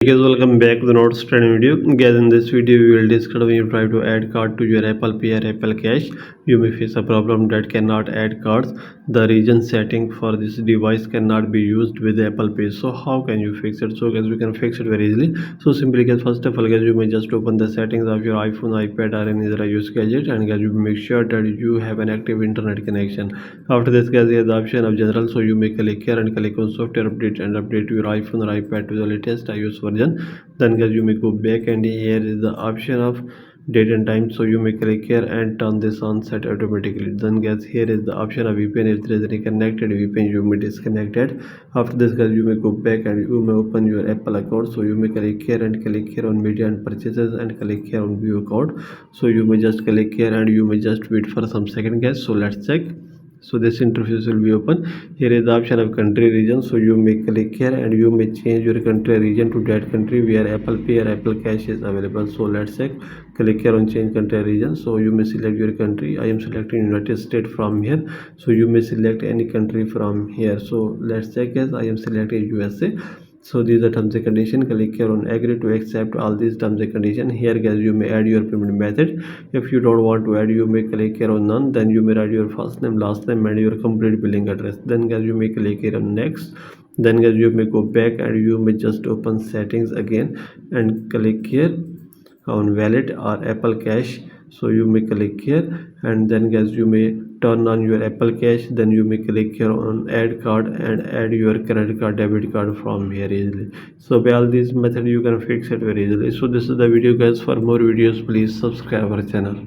Guys, welcome back to the notes training video. Guys, in this video we will discuss when you try to add card to your Apple Pay or Apple Cash, you may face a problem that cannot add cards. The region setting for this device cannot be used with Apple Pay. So how can you fix it? So guys, we can fix it very easily. So simply guys, first of all guys, you may just open the settings of your iPhone, iPad or any other iOS gadget, and guys, you make sure that you have an active internet connection. After this guys, there is the option of general, so you may click here and click on software update and update your iPhone or iPad to the latest iOS version. Then guys, you may go back and here is the option of date and time, so you may click here and turn this on set automatically. Then guys, here is the option of VPN. If there is any connected VPN, you may disconnect it. After this guys, you may go back and you may open your Apple account, so you may click here and click here on media and purchases and click here on view account. So you may just click here and you may just wait for some second guys. So let's check. So this interface will be open. Here is the option of country region, so you may click here and you may change your country region to that country where Apple Pay or Apple Cash is available. So let's check. Click here on change country region, so you may select your country. I am selecting United States from here, so you may select any country from here. So let's check as I am selecting USA. So these are terms and condition. Click here on agree to accept all these terms and condition. Here guys, you may add your payment method. If you don't want to add, you may click here on none. Then you may write your first name, last name and your complete billing address. Then guys, you may click here on next. Then guys, you may go back and you may just open settings again and click here on wallet or Apple Cash. So you may click here and then guys, you may turn on your Apple Cash. Then you may click here on add card and add your credit card, debit card from here easily. So by all these methods you can fix it very easily. So this is the video guys. For more videos please subscribe our channel.